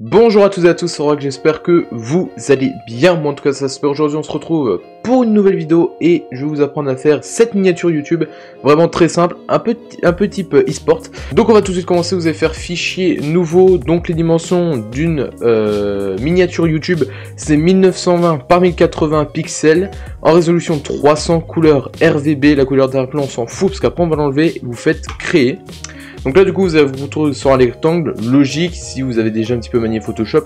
Bonjour à tous et à tous, c'est Rock, j'espère que vous allez bien. Moi en tout cas ça se fait. Aujourd'hui on se retrouve pour une nouvelle vidéo et je vais vous apprendre à faire cette miniature YouTube. Vraiment très simple, un peu type e-sport. Donc on va tout de suite commencer, vous allez faire fichier nouveau. Donc les dimensions d'une miniature YouTube, c'est 1920 par 1080 pixels en résolution 300, couleur RVB. La couleur d'arrière-plan on s'en fout parce qu'après on va l'enlever et vous faites créer. Donc là du coup vous allez vous retrouver sur un rectangle, logique si vous avez déjà un petit peu manié Photoshop.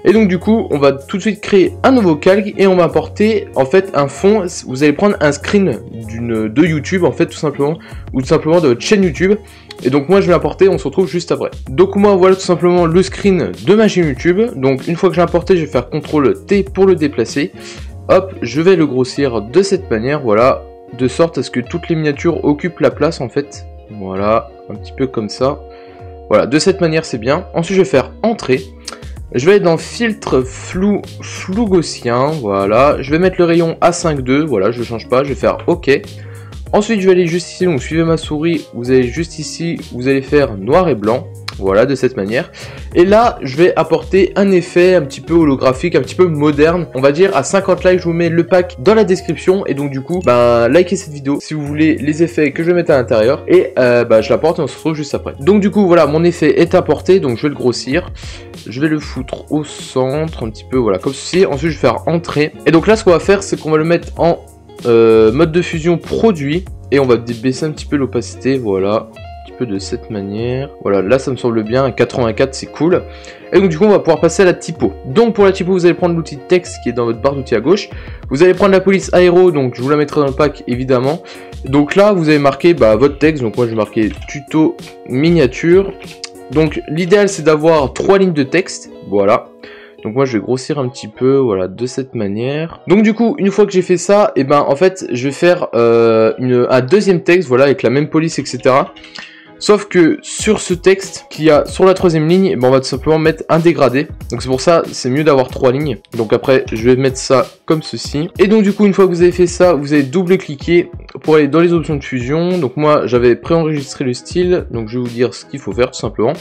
Et donc du coup on va tout de suite créer un nouveau calque et on va importer en fait un fond. Vous allez prendre un screen de YouTube en fait tout simplement, ou tout simplement de votre chaîne YouTube. Et donc moi je vais l'importer, on se retrouve juste après. Donc moi voilà tout simplement le screen de ma chaîne YouTube. Donc une fois que j'ai importé, je vais faire CTRL T pour le déplacer. Hop, je vais le grossir de cette manière, voilà, de sorte à ce que toutes les miniatures occupent la place en fait. Voilà, un petit peu comme ça. Voilà, de cette manière c'est bien. Ensuite je vais faire entrée. Je vais être dans filtre flou gaussien. Voilà, je vais mettre le rayon à 5.2. Voilà, je ne change pas, je vais faire OK. Ensuite je vais aller juste ici, donc suivez ma souris. Vous allez juste ici, vous allez faire noir et blanc. Voilà, de cette manière. Et là, je vais apporter un effet un petit peu holographique, un petit peu moderne. On va dire à 50 likes, je vous mets le pack dans la description. Et donc du coup, likez cette vidéo si vous voulez les effets que je vais mettre à l'intérieur. Et je l'apporte et on se retrouve juste après. Donc du coup, voilà, mon effet est apporté. Donc je vais le grossir. Je vais le foutre au centre, un petit peu, voilà, comme ceci. Ensuite, je vais faire entrer. Et donc là, ce qu'on va faire, c'est qu'on va le mettre en mode de fusion produit. Et on va baisser un petit peu l'opacité, voilà. De cette manière, voilà, là ça me semble bien, à 84 c'est cool. Et donc du coup on va pouvoir passer à la typo. Donc pour la typo vous allez prendre l'outil texte qui est dans votre barre d'outils à gauche. Vous allez prendre la police aéro, donc je vous la mettrai dans le pack évidemment. Donc là vous avez marqué votre texte, donc moi je vais marquer tuto miniature. Donc l'idéal c'est d'avoir 3 lignes de texte, voilà. Donc moi je vais grossir un petit peu, voilà, de cette manière. Donc du coup, une fois que j'ai fait ça, et en fait, je vais faire un deuxième texte, voilà, avec la même police, etc. Sauf que sur ce texte qu'il y a sur la troisième ligne, on va tout simplement mettre un dégradé. Donc c'est pour ça, c'est mieux d'avoir 3 lignes. Donc après, je vais mettre ça comme ceci. Et donc du coup, une fois que vous avez fait ça, vous allez double-cliquer pour aller dans les options de fusion. Donc moi, j'avais préenregistré le style. Donc je vais vous dire ce qu'il faut faire tout simplement.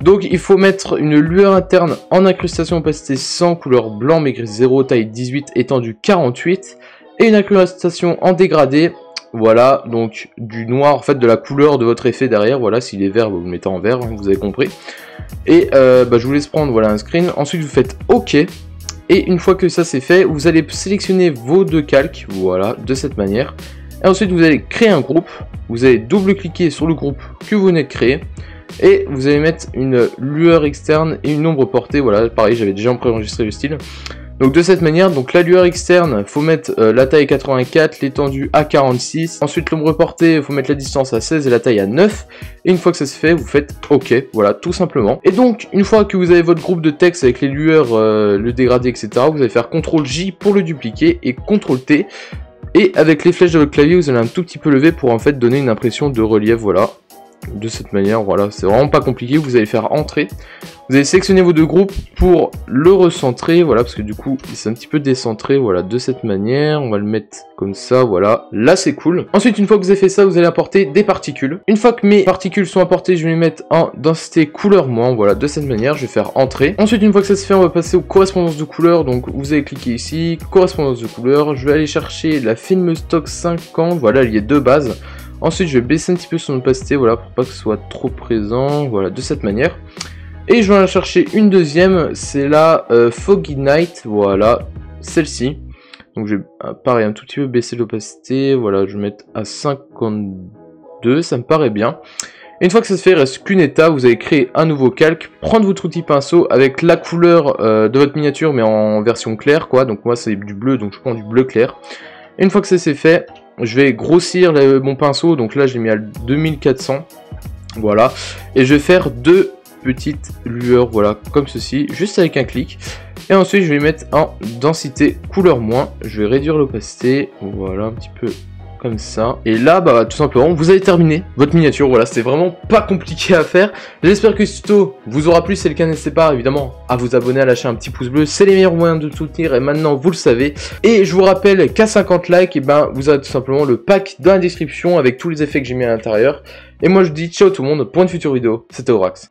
Donc il faut mettre une lueur interne en incrustation opacité 100, couleur blanc, maigre 0, taille 18, étendue 48. Et une incrustation en dégradé. Voilà, donc du noir, en fait de la couleur de votre effet derrière. Voilà, s'il est vert, vous le mettez en vert, hein, vous avez compris. Et je vous laisse prendre, voilà, un screen. Ensuite vous faites OK. Et une fois que ça c'est fait, vous allez sélectionner vos deux calques, voilà, de cette manière. Et ensuite vous allez créer un groupe. Vous allez double-cliquer sur le groupe que vous venez de créer. Et vous allez mettre une lueur externe et une ombre portée. Voilà, pareil, j'avais déjà préenregistré le style. Donc de cette manière, donc la lueur externe, faut mettre la taille à 84, l'étendue à 46. Ensuite l'ombre portée, faut mettre la distance à 16 et la taille à 9. Et une fois que ça se fait, vous faites OK, voilà, tout simplement. Et donc, une fois que vous avez votre groupe de texte avec les lueurs, le dégradé, etc., vous allez faire CTRL J pour le dupliquer et CTRL T. Et avec les flèches de votre clavier, vous allez un tout petit peu lever pour en fait donner une impression de relief, voilà. De cette manière, voilà, c'est vraiment pas compliqué. Vous allez faire entrer, vous allez sélectionner vos deux groupes pour le recentrer, voilà, parce que du coup c'est un petit peu décentré, voilà, de cette manière. On va le mettre comme ça, voilà, là c'est cool. Ensuite, une fois que vous avez fait ça, vous allez apporter des particules. Une fois que mes particules sont apportées, je vais les mettre en densité couleur moins, voilà, de cette manière. Je vais faire entrer. Ensuite, une fois que ça se fait, on va passer aux correspondances de couleurs. Donc vous allez cliquer ici, correspondance de couleurs. Je vais aller chercher la film stock 50, voilà, il y a deux bases. Ensuite, je vais baisser un petit peu son opacité, voilà, pour pas que ce soit trop présent, voilà, de cette manière. Et je vais en chercher une deuxième, c'est la Foggy Night, voilà, celle-ci. Donc je vais, pareil, un tout petit peu baisser l'opacité, voilà, je vais mettre à 52, ça me paraît bien. Et une fois que ça se fait, il reste qu'une étape, vous allez créer un nouveau calque, prendre votre outil pinceau avec la couleur de votre miniature, mais en version claire, quoi. Donc moi, c'est du bleu, donc je prends du bleu clair. Et une fois que ça c'est fait, je vais grossir mon pinceau, donc là j'ai mis à 2400, voilà, et je vais faire deux petites lueurs, voilà, comme ceci, juste avec un clic, et ensuite je vais mettre en densité couleur moins, je vais réduire l'opacité, voilà, un petit peu comme ça. Et là, bah tout simplement, vous avez terminé votre miniature. Voilà, c'était vraiment pas compliqué à faire. J'espère que ce tuto vous aura plu. Si c'est le cas, n'hésitez pas évidemment à vous abonner, à lâcher un petit pouce bleu. C'est les meilleurs moyens de soutenir et maintenant vous le savez. Et je vous rappelle qu'à 50 likes, et ben vous avez tout simplement le pack dans la description avec tous les effets que j'ai mis à l'intérieur. Et moi je vous dis ciao tout le monde pour une future vidéo. C'était Aurax.